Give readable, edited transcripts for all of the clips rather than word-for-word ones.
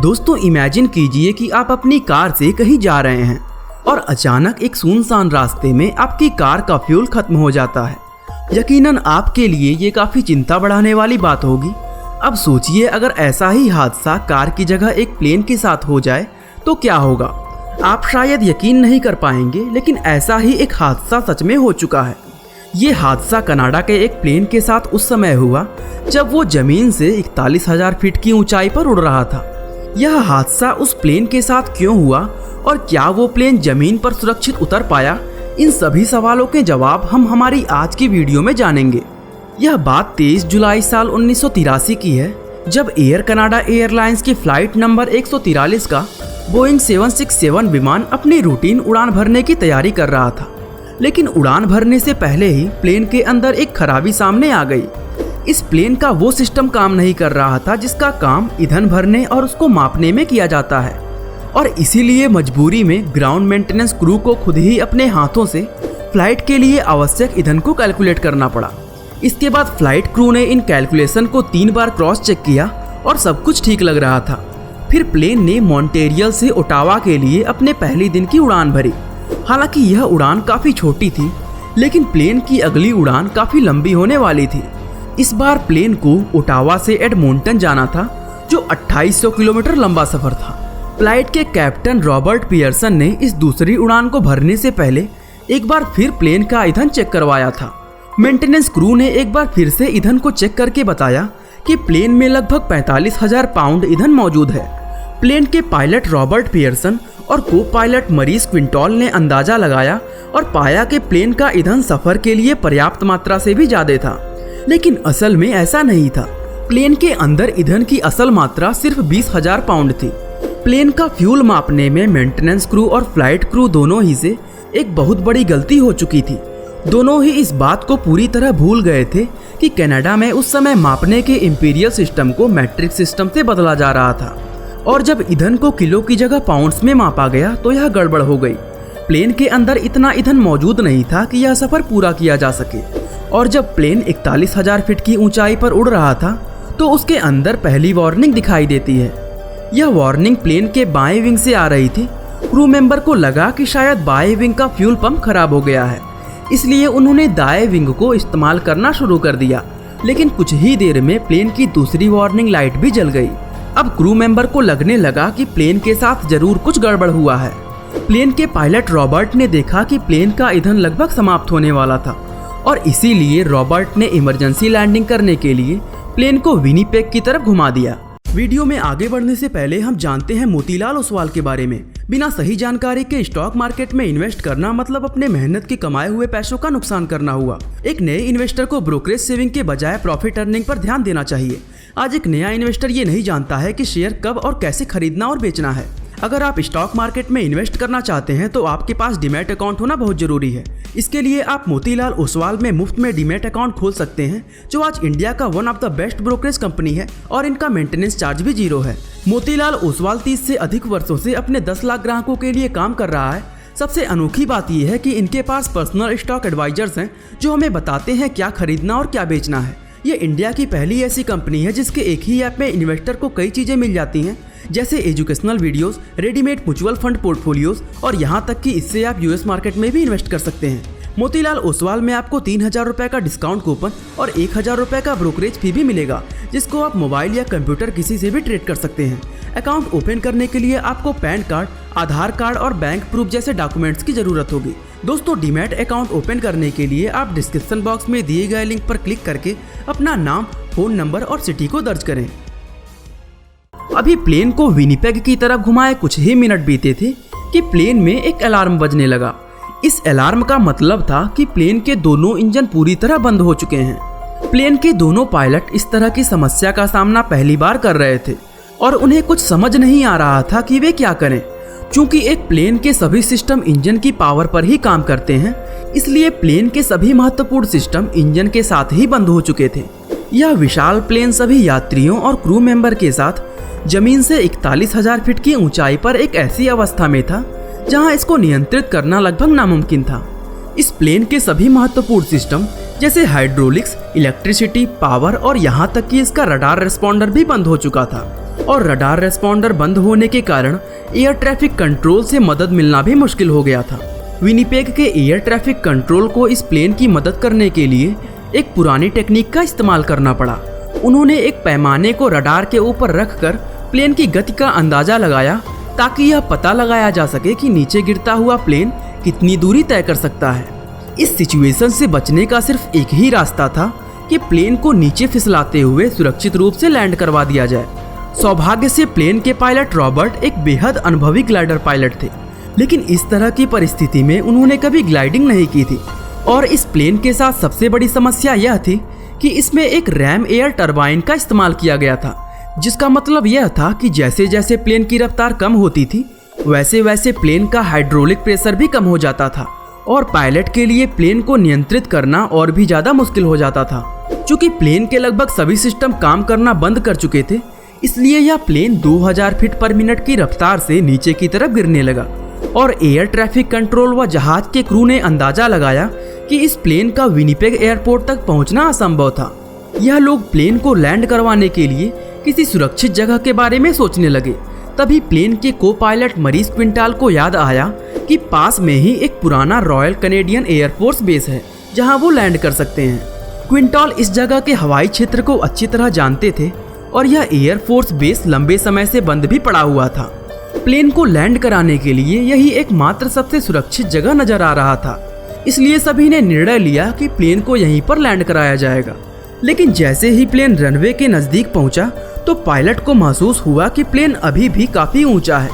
दोस्तों इमेजिन कीजिए कि आप अपनी कार से कहीं जा रहे हैं और अचानक एक सुनसान रास्ते में आपकी कार का फ्यूल खत्म हो जाता है। यकीनन आपके लिए ये काफ़ी चिंता बढ़ाने वाली बात होगी। अब सोचिए अगर ऐसा ही हादसा कार की जगह एक प्लेन के साथ हो जाए तो क्या होगा। आप शायद यकीन नहीं कर पाएंगे, लेकिन ऐसा ही एक हादसा सच में हो चुका है। ये हादसा कनाडा के एक प्लेन के साथ उस समय हुआ जब वो जमीन से 41,000 फीट की ऊंचाई पर उड़ रहा था। यह हादसा उस प्लेन के साथ क्यों हुआ और क्या वो प्लेन जमीन पर सुरक्षित उतर पाया, इन सभी सवालों के जवाब हम हमारी आज की वीडियो में जानेंगे। यह बात 23 जुलाई साल 1983 की है, जब एयर कनाडा एयरलाइंस की फ्लाइट नंबर 143 का बोइंग 767 विमान अपनी रूटीन उड़ान भरने की तैयारी कर रहा था। लेकिन उड़ान भरने से पहले ही प्लेन के अंदर एक खराबी सामने आ गई। इस प्लेन का वो सिस्टम काम नहीं कर रहा था जिसका काम ईंधन भरने और उसको मापने में किया जाता है, और इसीलिए मजबूरी में ग्राउंड मेंटेनेंस क्रू को खुद ही अपने हाथों से फ्लाइट के लिए आवश्यक ईंधन को कैलकुलेट करना पड़ा। इसके बाद फ्लाइट क्रू ने इन कैलकुलेशन को 3 बार क्रॉस चेक किया और सब कुछ ठीक लग रहा था। फिर प्लेन ने मॉन्ट्रियल से ओटावा के लिए अपने पहले दिन की उड़ान भरी। हालांकि यह उड़ान काफ़ी छोटी थी, लेकिन प्लेन की अगली उड़ान काफ़ी लंबी होने वाली थी। इस बार प्लेन को ओटावा से एडमोंटन जाना था, जो 2800 किलोमीटर लंबा सफर था। फ्लाइट के कैप्टन रॉबर्ट पियर्सन ने इस दूसरी उड़ान को भरने से पहले एक बार फिर प्लेन का ईंधन चेक करवाया था। मेंटेनेंस क्रू ने एक बार फिर से ईंधन को चेक करके बताया कि प्लेन में लगभग 45,000 पाउंड ईंधन मौजूद है। प्लेन के पायलट रॉबर्ट पियर्सन और को पायलट मरीस क्विंटॉल ने अंदाजा लगाया और पाया कि प्लेन का ईंधन सफर के लिए पर्याप्त मात्रा से भी ज्यादा था। लेकिन असल में ऐसा नहीं था। प्लेन के अंदर ईंधन की असल मात्रा सिर्फ 20,000 पाउंड थी। प्लेन का फ्यूल मापने में मेंटेनेंस क्रू और फ्लाइट क्रू दोनों ही से एक बहुत बड़ी गलती हो चुकी थी। दोनों ही इस बात को पूरी तरह भूल गए थे कि कनाडा में उस समय मापने के इंपीरियल सिस्टम को मैट्रिक सिस्टम से बदला जा रहा था, और जब ईंधन को किलो की जगह पाउंड्स में मापा गया तो यह गड़बड़ हो गई। प्लेन के अंदर इतना ईंधन मौजूद नहीं था कि यह सफर पूरा किया जा सके, और जब प्लेन 41,000 फीट की ऊंचाई पर उड़ रहा था तो उसके अंदर पहली वार्निंग दिखाई देती है। यह वार्निंग प्लेन के बाएं विंग से आ रही थी। क्रू मेंबर को लगा कि शायद बाएं विंग का फ्यूल पंप खराब हो गया है, इसलिए उन्होंने दाएं विंग को इस्तेमाल करना शुरू कर दिया। लेकिन कुछ ही देर में प्लेन की दूसरी वार्निंग लाइट भी जल गई। अब क्रू मेंबर को लगने लगा कि प्लेन के साथ जरूर कुछ गड़बड़ हुआ है। प्लेन के पायलट रॉबर्ट ने देखा कि प्लेन का ईंधन लगभग समाप्त होने वाला था, और इसीलिए रॉबर्ट ने इमरजेंसी लैंडिंग करने के लिए प्लेन को विनिपेग की तरफ घुमा दिया। वीडियो में आगे बढ़ने से पहले हम जानते हैं मोतीलाल ओसवाल के बारे में। बिना सही जानकारी के स्टॉक मार्केट में इन्वेस्ट करना मतलब अपने मेहनत के कमाए हुए पैसों का नुकसान करना हुआ। एक नए इन्वेस्टर को ब्रोकरेज सेविंग के बजाय प्रॉफिट अर्निंग पर ध्यान देना चाहिए। आज एक नया इन्वेस्टर ये नहीं जानता है कि शेयर कब और कैसे खरीदना और बेचना है। अगर आप स्टॉक मार्केट में इन्वेस्ट करना चाहते हैं तो आपके पास डीमैट अकाउंट होना बहुत जरूरी है। इसके लिए आप मोतीलाल ओसवाल में मुफ्त में डीमैट अकाउंट खोल सकते हैं, जो आज इंडिया का one of the best brokerage company है, और इनका मेंटेनेंस चार्ज भी 0 है। मोतीलाल ओसवाल 30 से अधिक वर्षों से अपने 10 लाख ग्राहकों के लिए काम कर रहा है। सबसे अनोखी बात यह है कि इनके पास पर्सनल स्टॉक एडवाइजर्स हैं जो हमें बताते हैं क्या खरीदना और क्या बेचना है। ये इंडिया की पहली ऐसी कंपनी है जिसके एक ही ऐप में इन्वेस्टर को कई चीजें मिल जाती हैं, जैसे educational videos, readymade mutual fund portfolios, और यहाँ तक कि इससे आप यूएस मार्केट में भी इन्वेस्ट कर सकते हैं। मोतीलाल ओसवाल में आपको 3,000 रुपए का डिस्काउंट कूपन और 1,000 रुपए का ब्रोकरेज फी भी मिलेगा, जिसको आप मोबाइल या कंप्यूटर किसी से भी ट्रेड कर सकते हैं। अकाउंट ओपन करने के लिए आपको पैन कार्ड, आधार कार्ड और बैंक प्रूफ जैसे डॉक्यूमेंट्स की जरूरत होगी। दोस्तों, डीमैट अकाउंट ओपन करने के लिए आप डिस्क्रिप्शन बॉक्स में दिए गए लिंक पर क्लिक करके अपना नाम, फोन नंबर और सिटी को दर्ज करें। अभी प्लेन को विनिपेग की तरफ घुमाए कुछ ही मिनट बीते थे कि प्लेन में एक अलार्म बजने लगा। इस अलार्म का मतलब था कि प्लेन के दोनों इंजन पूरी तरह बंद हो चुके हैं। प्लेन के दोनों पायलट इस तरह की समस्या का सामना पहली बार कर रहे थे, और उन्हें कुछ समझ नहीं आ रहा था कि वे क्या करें। चूंकि एक प्लेन के सभी सिस्टम इंजन की पावर पर ही काम करते हैं, इसलिए प्लेन के सभी महत्वपूर्ण सिस्टम इंजन के साथ ही बंद हो चुके थे। यह विशाल प्लेन सभी यात्रियों और क्रू मेंबर के साथ जमीन से 41,000 फीट की ऊंचाई पर एक ऐसी अवस्था में था जहां इसको नियंत्रित करना लगभग नामुमकिन था। इस प्लेन के सभी महत्वपूर्ण सिस्टम जैसे हाइड्रोलिक्स, इलेक्ट्रिसिटी, पावर और यहाँ तक कि इसका रडार रिस्पॉन्डर भी बंद हो चुका था। और रडार रेस्पॉन्डर बंद होने के कारण एयर ट्रैफिक कंट्रोल से मदद मिलना भी मुश्किल हो गया था। विनिपेग के एयर ट्रैफिक कंट्रोल को इस प्लेन की मदद करने के लिए एक पुरानी टेक्निक का इस्तेमाल करना पड़ा। उन्होंने एक पैमाने को रडार के ऊपर रखकर प्लेन की गति का अंदाजा लगाया ताकि यह पता लगाया जा सके कि नीचे गिरता हुआ प्लेन कितनी दूरी तय कर सकता है। इस सिचुएशन से बचने का सिर्फ एक ही रास्ता था कि प्लेन को नीचे फिसलाते हुए सुरक्षित रूप से लैंड करवा दिया जाए। सौभाग्य से प्लेन के पायलट रॉबर्ट एक बेहद अनुभवी ग्लाइडर पायलट थे, लेकिन इस तरह की परिस्थिति में उन्होंने कभी ग्लाइडिंग नहीं की थी। और इस प्लेन के साथ सबसे बड़ी समस्या यह थी कि इसमें एक रैम एयर टरबाइन का इस्तेमाल किया गया था, जिसका मतलब यह था कि जैसे जैसे प्लेन की रफ्तार कम होती थी वैसे वैसे प्लेन का हाइड्रोलिक प्रेशर भी कम हो जाता था और पायलट के लिए प्लेन को नियंत्रित करना और भी ज़्यादा मुश्किल हो जाता था। चूँकि प्लेन के लगभग सभी सिस्टम काम करना बंद कर चुके थे, इसलिए यह प्लेन 2000 फीट पर मिनट की रफ्तार से नीचे की तरफ गिरने लगा और एयर ट्रैफिक कंट्रोल व जहाज के क्रू ने अंदाजा लगाया कि इस प्लेन का विनिपेग एयरपोर्ट तक पहुंचना असंभव था। यह लोग प्लेन को लैंड करवाने के लिए किसी सुरक्षित जगह के बारे में सोचने लगे। तभी प्लेन के को पायलट मरीस क्विंटाल को याद आया कि पास में ही एक पुराना रॉयल कैनेडियन एयरफोर्स बेस है जहां वो लैंड कर सकते हैं। क्विंटाल इस जगह के हवाई क्षेत्र को अच्छी तरह जानते थे और यह एयरफोर्स बेस लंबे समय से बंद भी पड़ा हुआ था। प्लेन को लैंड कराने के लिए यही एकमात्र सबसे सुरक्षित जगह नजर आ रहा था, इसलिए सभी ने निर्णय लिया कि प्लेन को यहीं पर लैंड कराया जाएगा। लेकिन जैसे ही प्लेन रनवे के नजदीक पहुंचा तो पायलट को महसूस हुआ कि प्लेन अभी भी काफी ऊंचा है।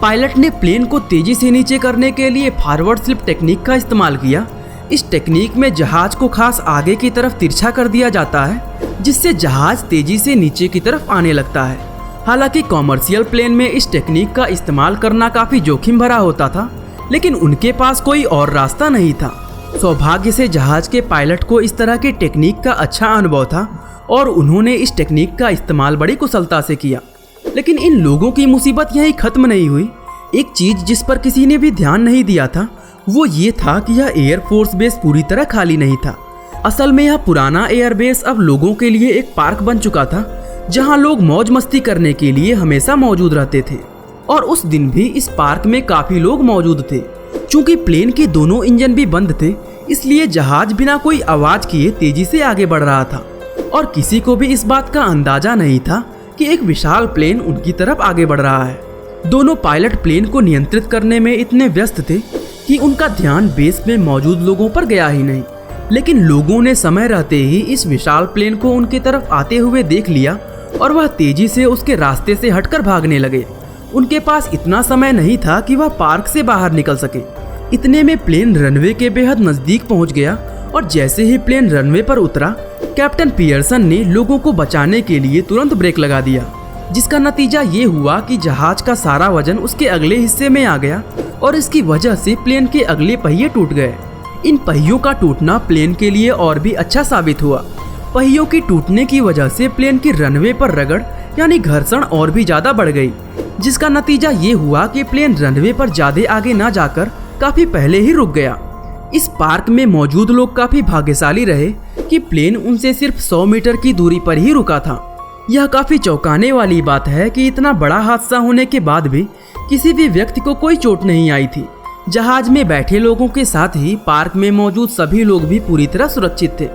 पायलट ने प्लेन को तेजी से नीचे करने के लिए फॉरवर्ड स्लिप टेक्निक का इस्तेमाल किया। इस टेक्निक में जहाज को खास आगे की तरफ तिरछा कर दिया जाता है, जिससे जहाज तेजी से नीचे की तरफ आने लगता है। हालांकि कॉमर्शियल प्लेन में इस टेक्निक का इस्तेमाल करना काफी जोखिम भरा होता था, लेकिन उनके पास कोई और रास्ता नहीं था। सौभाग्य से जहाज के पायलट को इस तरह की टेक्निक का अच्छा अनुभव था और उन्होंने इस टेक्निक का इस्तेमाल बड़ी कुशलता से किया। लेकिन इन लोगों की मुसीबत यहीं खत्म नहीं हुई। एक चीज जिस पर किसी ने भी ध्यान नहीं दिया था वो ये था कि यह एयरफोर्स बेस पूरी तरह खाली नहीं था। असल में यह पुराना एयरबेस अब लोगों के लिए एक पार्क बन चुका था, जहां लोग मौज मस्ती करने के लिए हमेशा मौजूद रहते थे। और उस दिन भी इस पार्क में काफी लोग मौजूद थे। चूंकि प्लेन के दोनों इंजन भी बंद थे, इसलिए जहाज बिना कोई आवाज किए तेजी से आगे बढ़ रहा था और किसी को भी इस बात का अंदाजा नहीं था कि एक विशाल प्लेन उनकी तरफ आगे बढ़ रहा है। दोनों पायलट प्लेन को नियंत्रित करने में इतने व्यस्त थे कि उनका ध्यान बेस में मौजूद लोगों पर गया ही नहीं। लेकिन लोगों ने समय रहते ही इस विशाल प्लेन को उनकी तरफ आते हुए देख लिया और वह तेजी से उसके रास्ते से हटकर भागने लगे। उनके पास इतना समय नहीं था कि वह पार्क से बाहर निकल सके। इतने में प्लेन रनवे के बेहद नजदीक पहुंच गया और जैसे ही प्लेन रनवे पर उतरा, कैप्टन पियर्सन ने लोगों को बचाने के लिए तुरंत ब्रेक लगा दिया, जिसका नतीजा ये हुआ कि जहाज का सारा वजन उसके अगले हिस्से में आ गया और इसकी वजह से प्लेन के अगले पहिए टूट गए। इन पहियों का टूटना प्लेन के लिए और भी अच्छा साबित हुआ। पहियों की टूटने की वजह से प्लेन की रनवे पर रगड़ यानी घर्षण और भी ज्यादा बढ़ गई, जिसका नतीजा ये हुआ कि प्लेन रनवे पर ज्यादा आगे ना जाकर काफी पहले ही रुक गया। इस पार्क में मौजूद लोग काफी भाग्यशाली रहे कि प्लेन उनसे सिर्फ 100 मीटर की दूरी पर ही रुका था। यह काफी चौंकाने वाली बात है कि इतना बड़ा हादसा होने के बाद भी किसी भी व्यक्ति को कोई चोट नहीं आई थी। जहाज में बैठे लोगों के साथ ही पार्क में मौजूद सभी लोग भी पूरी तरह सुरक्षित थे।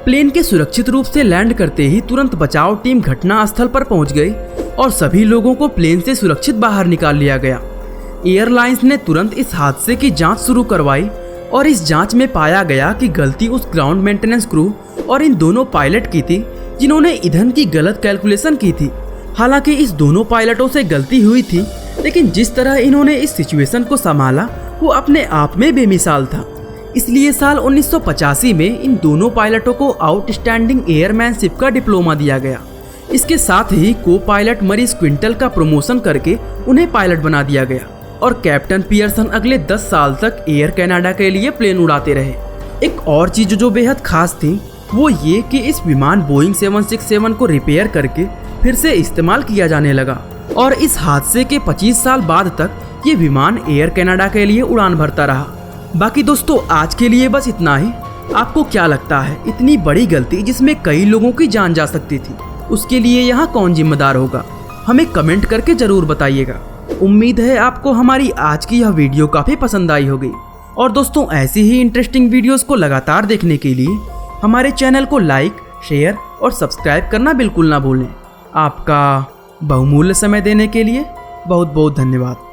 प्लेन के सुरक्षित रूप से लैंड करते ही तुरंत बचाव टीम घटना स्थल पर पहुंच गई और सभी लोगों को प्लेन से सुरक्षित बाहर निकाल लिया गया। एयरलाइंस ने तुरंत इस हादसे की जांच शुरू करवाई और इस जांच में पाया गया कि गलती उस ग्राउंड मेंटेनेंस क्रू और इन दोनों पायलट की थी जिन्होंने ईंधन की गलत कैलकुलेशन की थी। हालांकि इस दोनों पायलटों से गलती हुई थी, लेकिन जिस तरह इन्होंने इस सिचुएशन को संभाला वो अपने आप में बेमिसाल था। इसलिए साल 1985 में इन दोनों पायलटों को आउटस्टैंडिंग एयरमैनशिप का डिप्लोमा दिया गया। इसके साथ ही को पायलट मरीस क्विंटल का प्रमोशन करके उन्हें पायलट बना दिया गया और कैप्टन पियर्सन अगले 10 साल तक एयर कनाडा के लिए प्लेन उड़ाते रहे। एक और चीज जो बेहद खास थी वो ये कि इस विमान बोइंग 767 को रिपेयर करके फिर से इस्तेमाल किया जाने लगा और इस हादसे के 25 साल बाद तक ये विमान एयर कनाडा के लिए उड़ान भरता रहा। बाकी दोस्तों आज के लिए बस इतना ही। आपको क्या लगता है इतनी बड़ी गलती जिसमें कई लोगों की जान जा सकती थी, उसके लिए यहाँ कौन जिम्मेदार होगा? हमें कमेंट करके ज़रूर बताइएगा। उम्मीद है आपको हमारी आज की यह वीडियो काफ़ी पसंद आई होगी। और दोस्तों, ऐसी ही इंटरेस्टिंग वीडियोस को लगातार देखने के लिए हमारे चैनल को लाइक, शेयर और सब्सक्राइब करना बिल्कुल ना भूलें। आपका बहुमूल्य समय देने के लिए बहुत बहुत धन्यवाद।